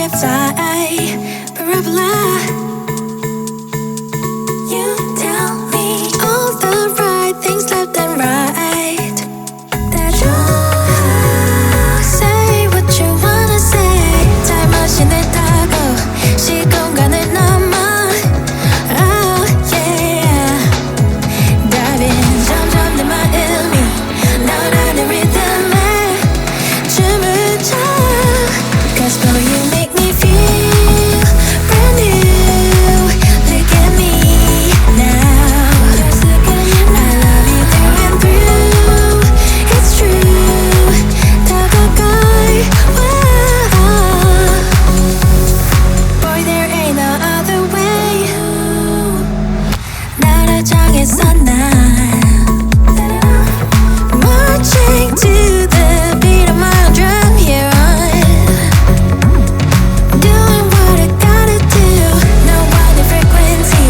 left eye, parabola. You tell me all the right things left and right. That you say what you wanna say. Time machine에 타고 시공간을 넘어. Oh yeah. Diving 점점 내 마음이 너라는 리듬에 춤을 춰. Cause boy you make me feel brand new. Look at me now. I love you through and through. It's true. 더 가까이 와. Boy there ain't no other way. 나를 정했어 난. Marching to the beat of my drum here on. Doing what I gotta do. No other frequency.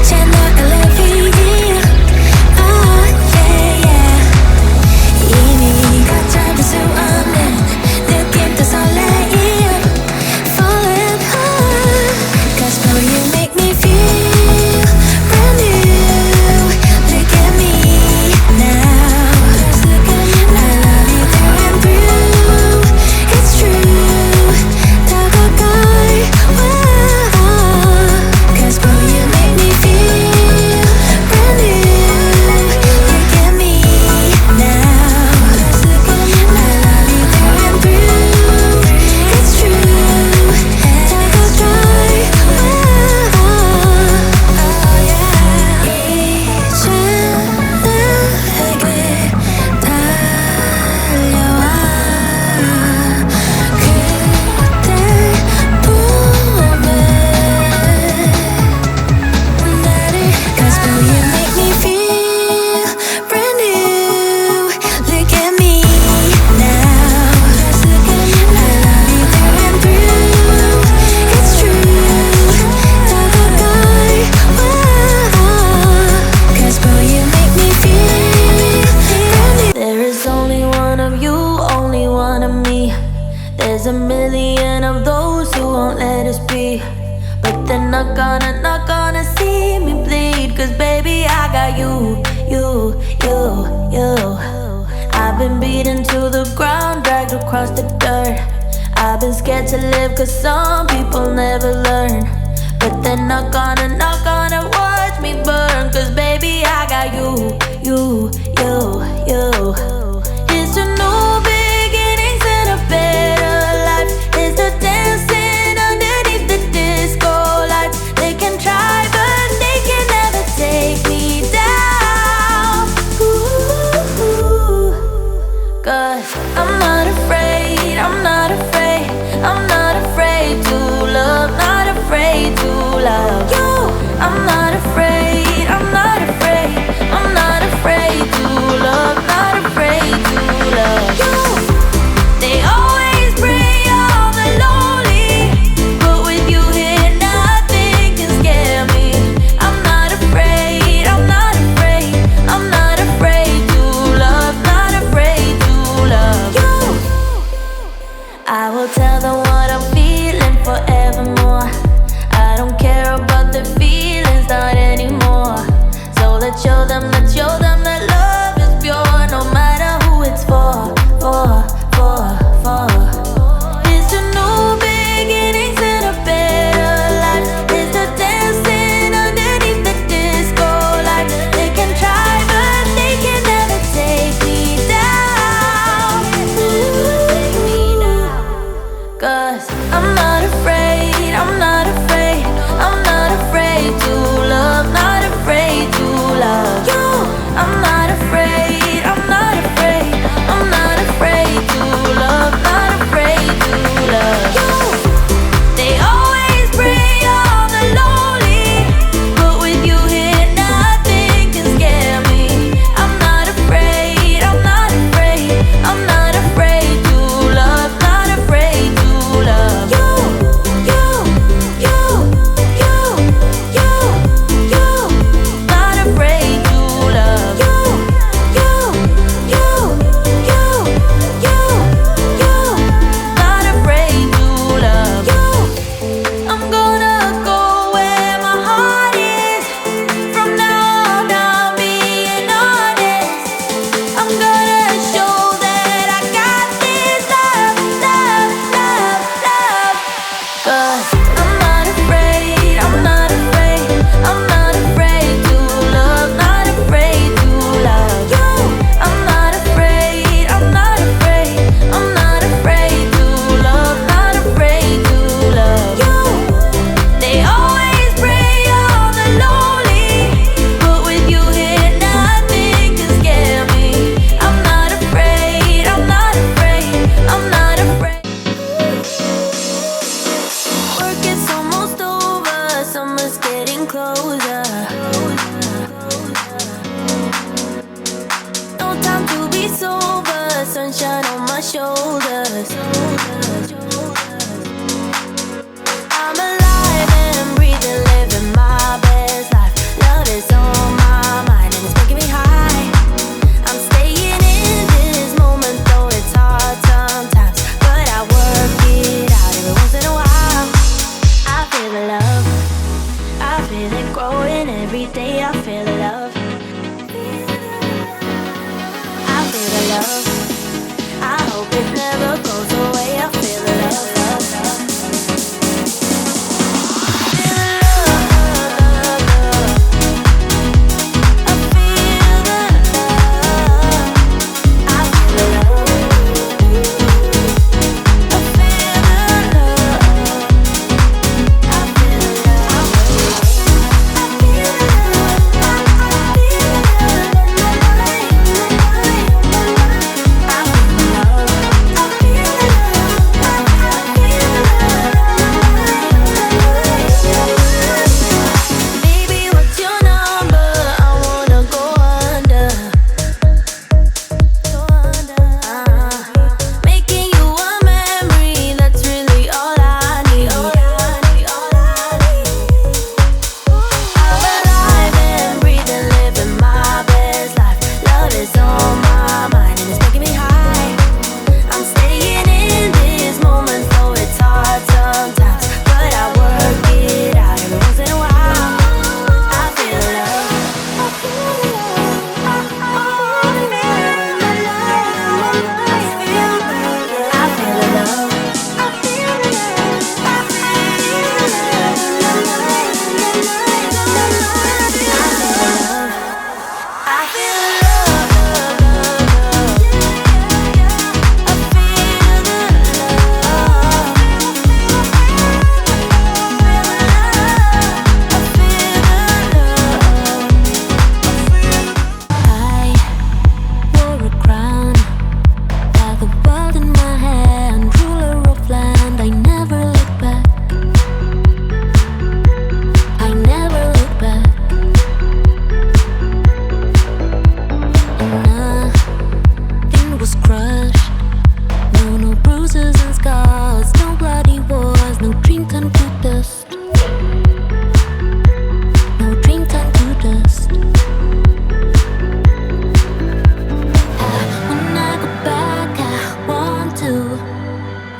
Channel 11. Oh yeah yeah. 이미 걷잡을 수 없는 느낌도 설레임. Falling hard. Cause boy you make me feel brand new. Look at me now. I love you through and through. It's true. 더 가까이 와. Cause boy you make me feel brand new. Look at me now. I love you through and through. It's true. 더 가까이 와. Oh yeah. 이제 나에게 달려와. 그대 봄에 나를. Cause boy you make me feel brand new. Look at me now. I love you through and through. It's true. 더 가까이 와. Cause boy you make me feel brand new. There is only one of you, only one of me. There's a million of those who won't let us be. But they're not gonna see me bleed. Cause baby I got you. I've been beaten to the ground, dragged across the dirt. I've been scared to live cause some people never learn. But they're not gonna watch me burn. Cause baby I got you. Here's to new beginnings and a better life. Here's to dancing underneath the disco lights. They can try but they can never take me down. Ooh. Cause I'm not afraid, I'm not afraid, I'm not afraid to love, not afraid to love you. I'm not afraid, I'm not afraid, I'm not afraid to love, not afraid to love you. They always bring all the lonely, but with you here nothing can scare me. I'm not afraid, I'm not afraid, I'm not afraid to love, not afraid to love you. I will tell them what I'm feeling forevermore. I don't care about their feelings, not anymore. So let's show them that love is pure, no matter who it's for. Here's to new beginnings and a better life. Here's to dancing underneath the disco lights. They can try but they can never take me down. Cause I'm not afraid, I'm not afraid, I'm not afraid to love, not afraid to love you. I'm not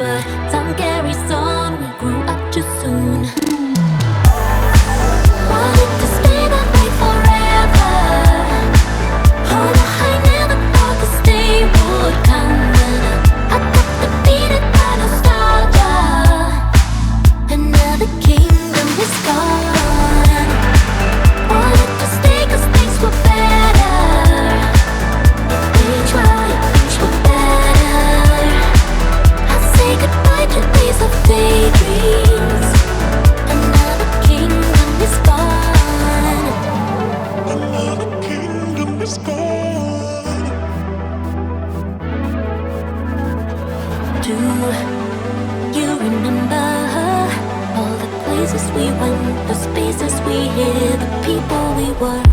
but time carries on. We grew up too soon. Wanted to stay that way forever. Oh, I never thought this day would come. I got defeated by nostalgia. Another kingdom is gone. Wanted to stay 'cause things were better. We tried, things were better. I say goodbye to days of daydreams. Another kingdom is gone. Another kingdom is gone. Do you remember all the places we went, the spaces we hid, the people we were?